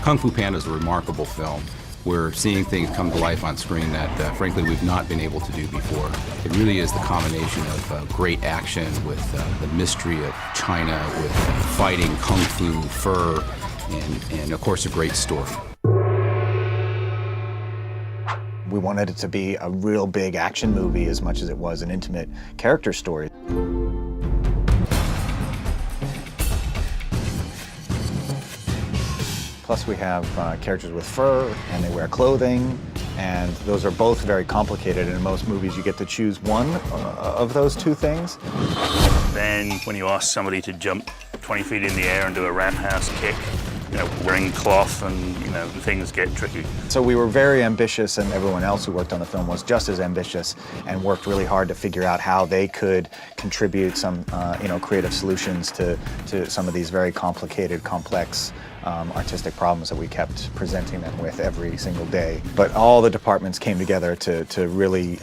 Kung Fu Panda is a remarkable film. We're seeing things come to life on screen that, frankly, we've not been able to do before. It really is the combination of great action with the mystery of China, with fighting, kung fu, fur, and of course, a great story. We wanted it to be a real big action movie as much as it was an intimate character story. Plus we have characters with fur, and they wear clothing, and those are both very complicated. And in most movies you get to choose one of those two things. Then when you ask somebody to jump 20 feet in the air and do a roundhouse kick, wearing cloth, and things get tricky. So we were very ambitious, and everyone else who worked on the film was just as ambitious and worked really hard to figure out how they could contribute some creative solutions to some of these very complicated, complex artistic problems that we kept presenting them with every single day. But all the departments came together to really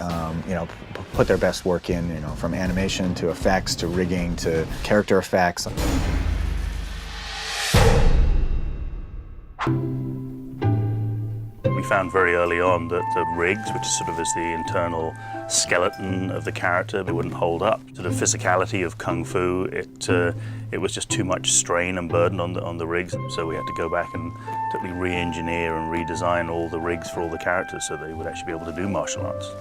put their best work in, from animation to effects to rigging to character effects. We found very early on that the rigs, which sort of is the internal skeleton of the character, they wouldn't hold up to the physicality of Kung Fu. It was just too much strain and burden on the rigs, so we had to go back and totally re-engineer and redesign all the rigs for all the characters so they would actually be able to do martial arts.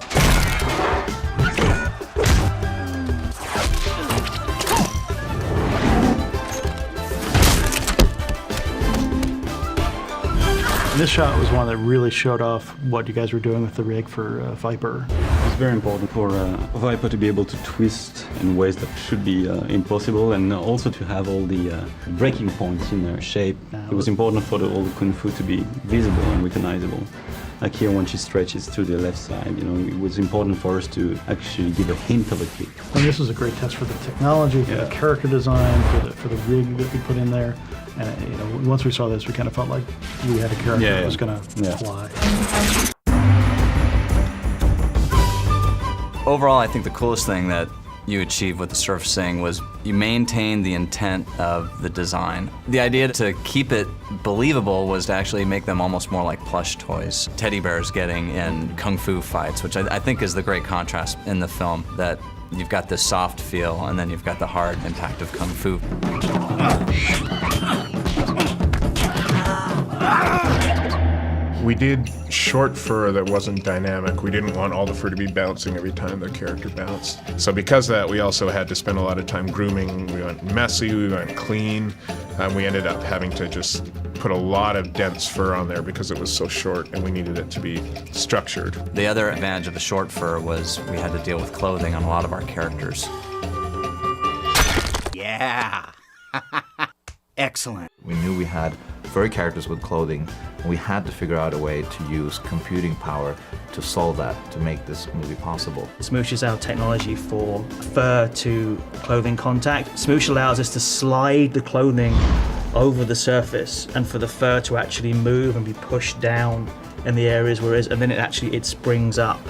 This shot was one that really showed off what you guys were doing with the rig for Viper. It's very important for Viper to be able to twist in ways that should be impossible, and also to have all the breaking points in their shape. It was important for all the Kung Fu to be visible and recognizable. Like here, when she stretches to the left side, it was important for us to actually give a hint of a kick. And this was a great test for the technology, for the character design, for the rig that we put in there. And once we saw this, we kind of felt like we had a character that was going to fly. Overall, I think the coolest thing that you achieved with the surfacing was you maintained the intent of the design. The idea to keep it believable was to actually make them almost more like plush toys. Teddy bears getting in kung fu fights, which I think is the great contrast in the film, that you've got this soft feel and then you've got the hard impact of kung fu. We did short fur that wasn't dynamic. We didn't want all the fur to be bouncing every time the character bounced. So because of that, we also had to spend a lot of time grooming. We went messy, we went clean. We ended up having to just put a lot of dense fur on there because it was so short and we needed it to be structured. The other advantage of the short fur was we had to deal with clothing on a lot of our characters. Yeah! Excellent. We knew we had furry characters with clothing, and we had to figure out a way to use computing power to solve that, to make this movie possible. Smoosh is our technology for fur to clothing contact. Smoosh allows us to slide the clothing over the surface and for the fur to actually move and be pushed down in the areas where it is, and then it springs up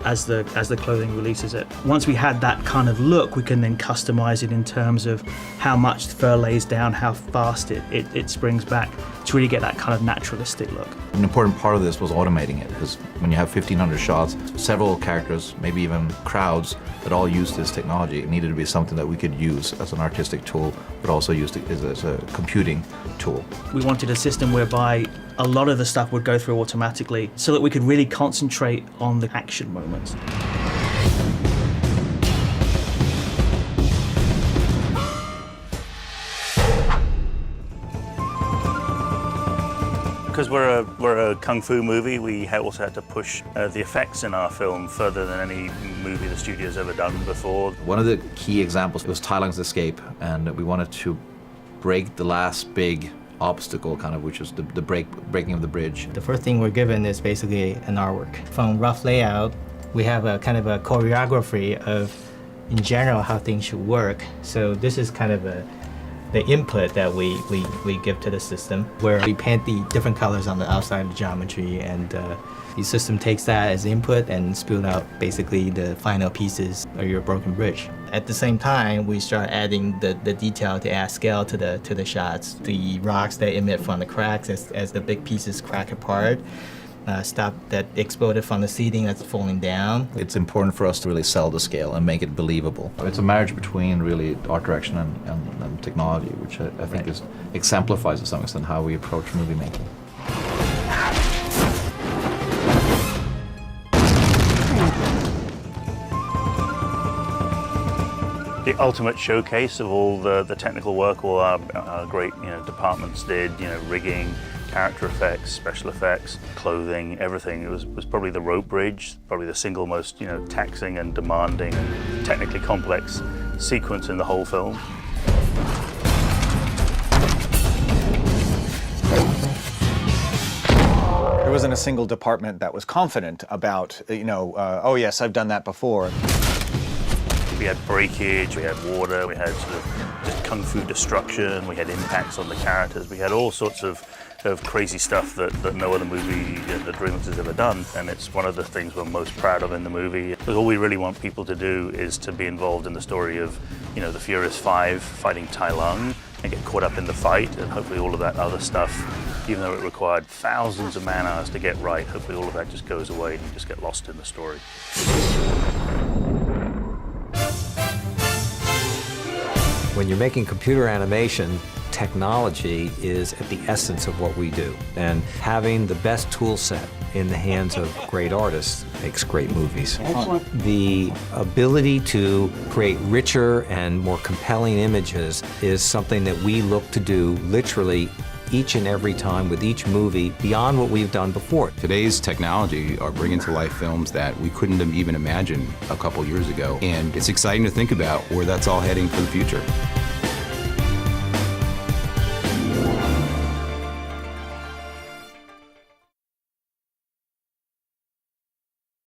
as the clothing releases it. Once we had that kind of look, we can then customize it in terms of how much the fur lays down, how fast it springs back to really get that kind of naturalistic look. An important part of this was automating it, because when you have 1,500 shots, several characters, maybe even crowds that all use this technology, it needed to be something that we could use as an artistic tool, but also use it as a computing tool. We wanted a system whereby a lot of the stuff would go through automatically so that we could really concentrate on the action moments. Because we're a kung fu movie, we also had to push the effects in our film further than any movie the studio's ever done before. One of the key examples was Tai Lung's escape, and we wanted to break the last big obstacle, which was the breaking of the bridge. The first thing we're given is basically an artwork. From rough layout, we have a kind of a choreography of, in general, how things should work. So this is kind of the input that we give to the system, where we paint the different colors on the outside of the geometry, and the system takes that as input and spills out basically the final pieces your broken bridge. At the same time, we start adding the detail to add scale to the shots. The rocks that emit from the cracks as the big pieces crack apart. Stuff that exploded from the seating that's falling down. It's important for us to really sell the scale and make it believable. It's a marriage between really art direction and technology, which I think exemplifies to some extent how we approach movie making. The ultimate showcase of all the technical work all our great departments did, rigging, character effects, special effects, clothing, everything. It was probably the rope bridge, probably the single most taxing and demanding, technically complex sequence in the whole film. There wasn't a single department that was confident about, oh yes, I've done that before. We had breakage, we had water, we had sort of just kung fu destruction, we had impacts on the characters, we had all sorts of crazy stuff that no other movie that DreamWorks has ever done, and it's one of the things we're most proud of in the movie. Because all we really want people to do is to be involved in the story of, the Furious Five fighting Tai Lung and get caught up in the fight, and hopefully all of that other stuff, even though it required thousands of man hours to get right, hopefully all of that just goes away and you just get lost in the story. When you're making computer animation, technology is at the essence of what we do. And having the best tool set in the hands of great artists makes great movies. Excellent. The ability to create richer and more compelling images is something that we look to do literally each and every time with each movie beyond what we've done before. Today's technology are bringing to life films that we couldn't have even imagined a couple years ago. And it's exciting to think about where that's all heading for the future.